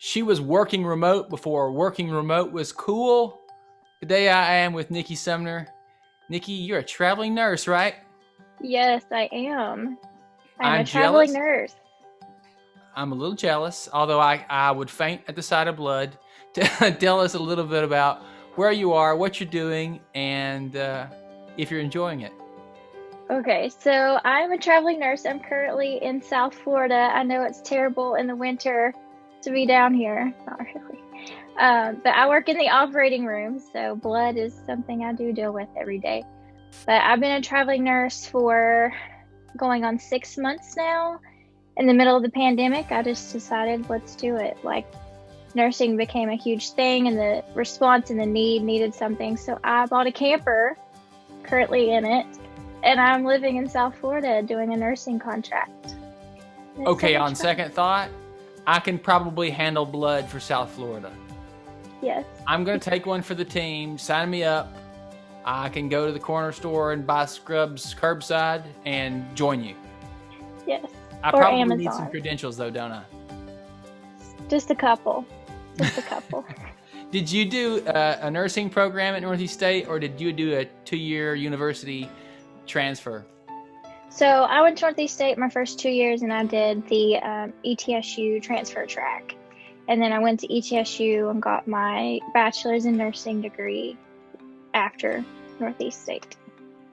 She was working remote before working remote was cool. Today I am with Nikki Sumner. Nikki, you're a traveling nurse, right? Yes, I am. I'm a I'm traveling jealous. nurse. I'm a little jealous, although I would faint at the sight of blood. Tell us a little bit about where you are, what you're doing, and if you're enjoying it. Okay, so I'm a traveling nurse. I'm currently in South Florida. I know it's terrible in the winter to be down here. Not really. But I work in the operating room, so blood is something I do deal with every day. But I've been a traveling nurse for going on 6 months now. In the middle of the pandemic, I just decided, let's do it. Like, nursing became a huge thing, and the response and the need needed something. So I bought a camper, currently in it, and I'm living in South Florida doing a nursing contract. Okay, on second thought, I can probably handle blood for South Florida. Yes. I'm going to take one for the team. Sign me up. I can go to the corner store and buy scrubs curbside and join you. Yes. I or probably Amazon. need some credentials, though, don't I? Just a couple. Just a couple. Did you do a nursing program at Northeast State, or did you do a 2-year university transfer? So I went to Northeast State my first 2 years, and I did the ETSU transfer track. And then I went to ETSU and got my bachelor's in nursing degree after Northeast State.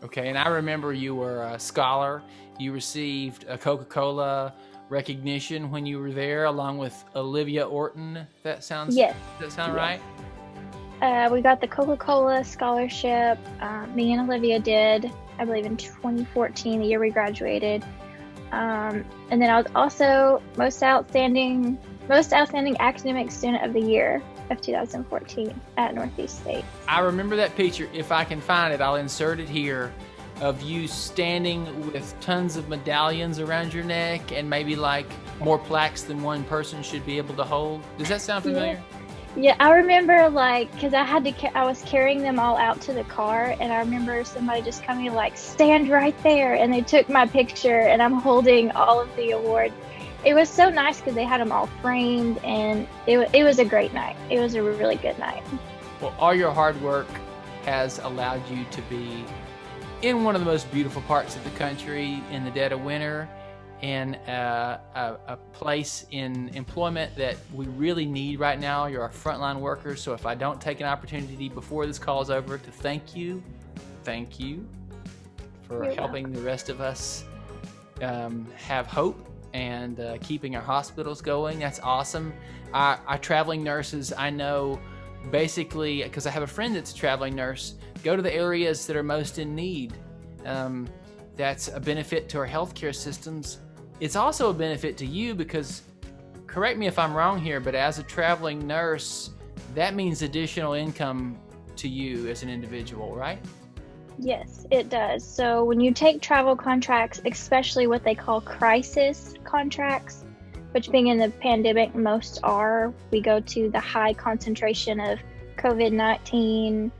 Okay, and I remember you were a scholar. You received a Coca-Cola recognition when you were there, along with Olivia Orton. That sounds yes. Does that sound yes. right? We got the Coca-Cola scholarship. Me and Olivia did, I believe, in 2014, the year we graduated. And then I was also most outstanding academic student of the year of 2014 at Northeast State. I remember that picture. If I can find it, I'll insert it here, of you standing with tons of medallions around your neck and maybe like more plaques than one person should be able to hold. Does that sound familiar? Yeah, I remember, like, because I was carrying them all out to the car, and I remember somebody just coming like, stand right there, and they took my picture, and I'm holding all of the awards. It was so nice because they had them all framed, and it was a great night. It was a really good night. Well, all your hard work has allowed you to be in one of the most beautiful parts of the country in the dead of winter, in a place in employment that we really need right now. You're our frontline workers, so if I don't take an opportunity before this call is over to thank you for helping the rest of us have hope and keeping our hospitals going. That's awesome. Our traveling nurses, I know, basically, because I have a friend that's a traveling nurse, go to the areas that are most in need. That's a benefit to our healthcare systems. It's also a benefit to you because, correct me if I'm wrong here, but as a traveling nurse, that means additional income to you as an individual, right? Yes, it does. So when you take travel contracts, especially what they call crisis contracts, which being in the pandemic, most are, we go to the high concentration of COVID-19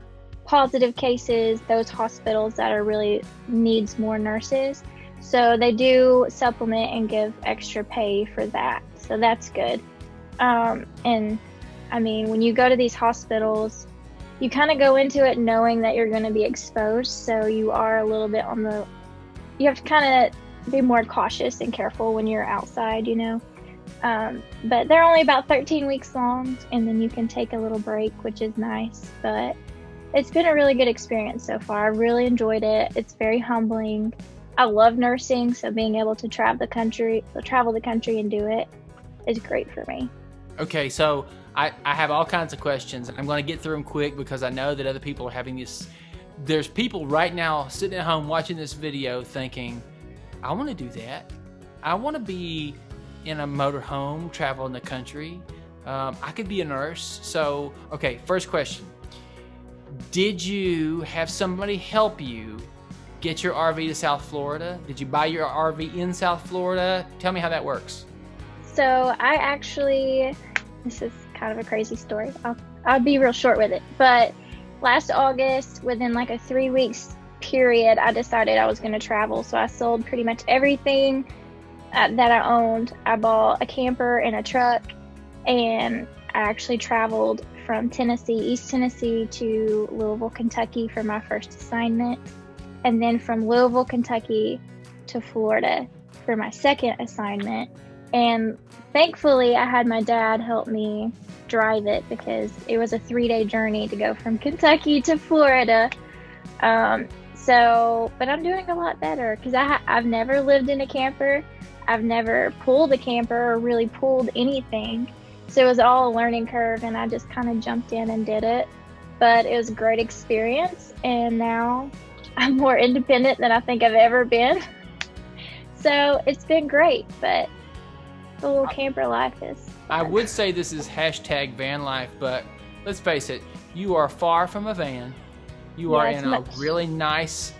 positive cases, those hospitals that are really needs more nurses. So they do supplement and give extra pay for that. So that's good. And I mean, when you go to these hospitals, you kind of go into it knowing that you're going to be exposed. So you are a little bit you have to kind of be more cautious and careful when you're outside, you know. But they're only about 13 weeks long, and then you can take a little break, which is nice. But it's been a really good experience so far. I really enjoyed it. It's very humbling. I love nursing, so being able to travel the country and do it is great for me. Okay, so I have all kinds of questions. I'm going to get through them quick because I know that other people are having this. There's people right now sitting at home watching this video thinking, I want to do that. I want to be in a motorhome traveling the country. I could be a nurse. So, okay, first question. Did you have somebody help you get your RV to South Florida? Did you buy your RV in South Florida? Tell me how that works. So this is kind of a crazy story. I'll be real short with it. But last August, within like a 3 weeks period, I decided I was going to travel. So I sold pretty much everything that I owned. I bought a camper and a truck, And I actually traveled from East Tennessee to Louisville, Kentucky for my first assignment. And then from Louisville, Kentucky to Florida for my second assignment. And thankfully, I had my dad help me drive it because it was a 3-day journey to go from Kentucky to Florida. But I'm doing a lot better because I've never lived in a camper. I've never pulled a camper or really pulled anything. So it was all a learning curve, and I just kind of jumped in and did it. But it was a great experience, and now I'm more independent than I think I've ever been. So it's been great, but the little camper life is fun. I would say this is hashtag van life, but let's face it, you are far from a van. You are in a really nice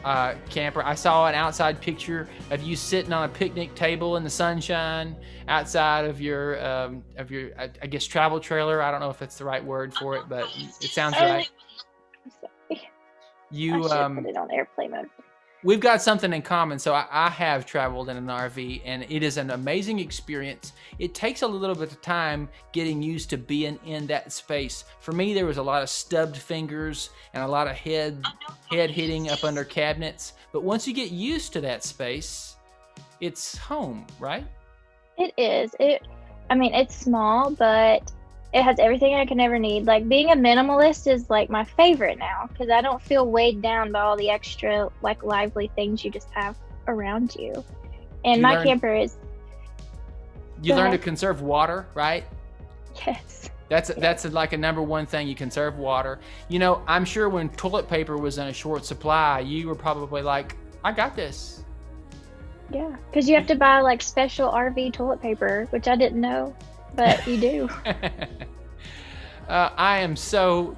camper. I saw an outside picture of you sitting on a picnic table in the sunshine outside of your I guess travel trailer. I don't know if that's the right word for it, but it sounds right. I'm sorry. You I should put it on airplane mode. We've got something in common. So I have traveled in an RV, and it is an amazing experience. It takes a little bit of time getting used to being in that space. For me, there was a lot of stubbed fingers and a lot of head hitting up under cabinets. But once you get used to that space, it's home, right? It is. It's small, but it has everything I could ever need. Like, being a minimalist is like my favorite now because I don't feel weighed down by all the extra like lively things you just have around you. And my camper is. You learn to conserve water, right? Yes. That's like a number one thing. You conserve water. You know, I'm sure when toilet paper was in a short supply, you were probably like, I got this. Yeah, because you have to buy like special RV toilet paper, which I didn't know. But you do. I'm so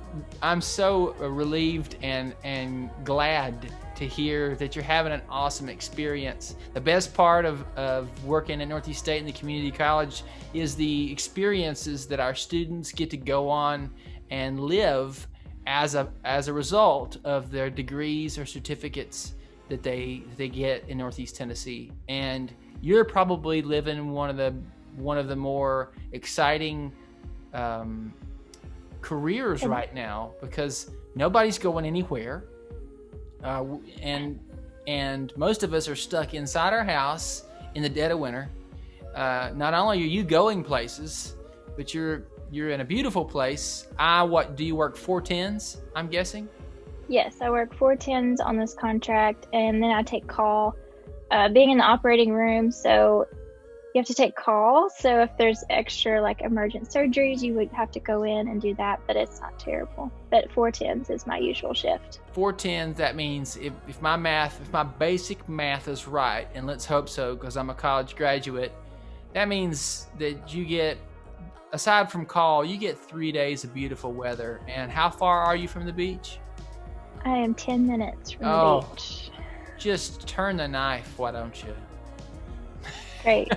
relieved and glad to hear that you're having an awesome experience. The best part of working at Northeast State and the community college is the experiences that our students get to go on and live as a result of their degrees or certificates that they get in Northeast Tennessee. And you're probably living one of the more exciting careers right now because nobody's going anywhere, and most of us are stuck inside our house in the dead of winter. Not only are you going places, but you're in a beautiful place. Do you work 410s? I'm guessing. Yes, I work 410s on this contract, and then I take call. Being in the operating room, so you have to take calls. So if there's extra like emergent surgeries, you would have to go in and do that, but it's not terrible. But 410s is my usual shift. 410s, that means if my basic math is right, and let's hope so because I'm a college graduate, that means that you get, aside from call, you get 3 days of beautiful weather. And how far are you from the beach? I am 10 minutes from the beach. Just turn the knife, why don't you? Great.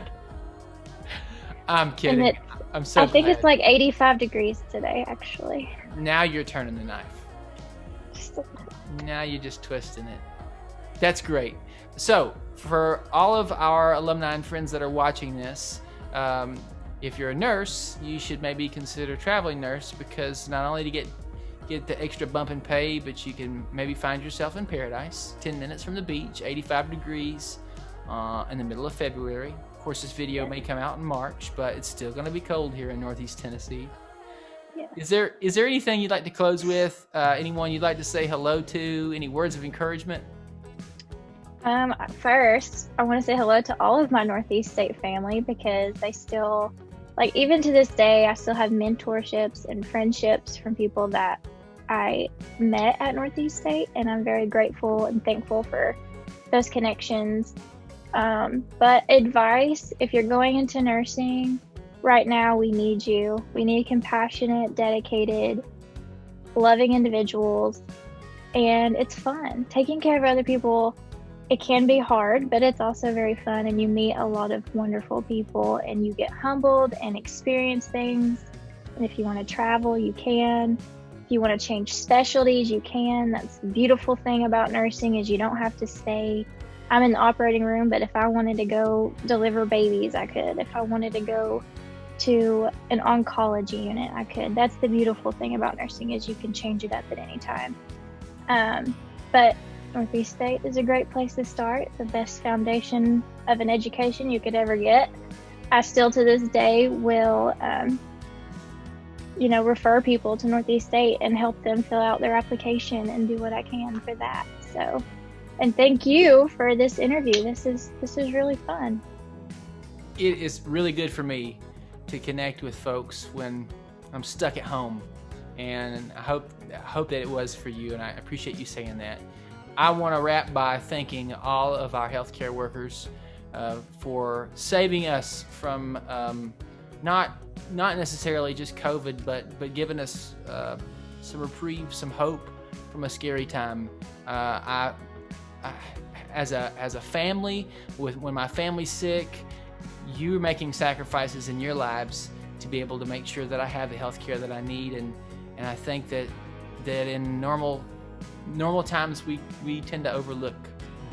I'm kidding. I'm so I think glad. it's like 85 degrees today, actually. Now you're turning the knife. Now you're just twisting it. That's great. So, for all of our alumni and friends that are watching this, if you're a nurse, you should maybe consider traveling nurse because not only to get the extra bump in pay, but you can maybe find yourself in paradise, 10 minutes from the beach, 85 degrees in the middle of February. Of course, this video may come out in March, but it's still going to be cold here in Northeast Tennessee. Yeah. Is there anything you'd like to close with? Anyone you'd like to say hello to? Any words of encouragement? First, I want to say hello to all of my Northeast State family because they still, like, even to this day, I still have mentorships and friendships from people that I met at Northeast State, and I'm very grateful and thankful for those connections. But advice, if you're going into nursing, right now we need you. We need compassionate, dedicated, loving individuals, and it's fun. Taking care of other people, it can be hard, but it's also very fun, and you meet a lot of wonderful people, and you get humbled and experience things. And if you want to travel, you can. If you want to change specialties, you can. That's the beautiful thing about nursing is you don't have to stay. I'm in the operating room, but if I wanted to go deliver babies, I could. If I wanted to go to an oncology unit, I could. That's the beautiful thing about nursing, is you can change it up at any time. But Northeast State is a great place to start, the best foundation of an education you could ever get. I still to this day will, refer people to Northeast State and help them fill out their application and do what I can for that. So, and thank you for this interview. This is really fun. It is really good for me to connect with folks when I'm stuck at home, and I hope that it was for you, and I appreciate you saying that. I want to wrap by thanking all of our healthcare workers for saving us from not necessarily just COVID, but giving us some reprieve, some hope from a scary time. I as a family, when my family's sick, you're making sacrifices in your lives to be able to make sure that I have the health care that I need, and I think that in normal times we tend to overlook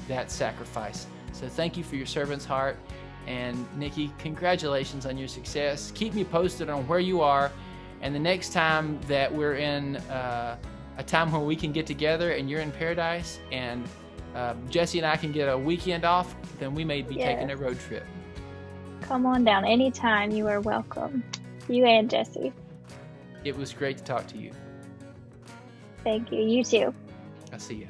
that sacrifice. So thank you for your servant's heart, and Nikki, congratulations on your success. Keep me posted on where you are, and the next time that we're in a time where we can get together and you're in paradise and Jesse and I can get a weekend off, then we may be taking a road trip. Come on down anytime. You are welcome. You and Jesse. It was great to talk to you. Thank you. You too. I'll see you.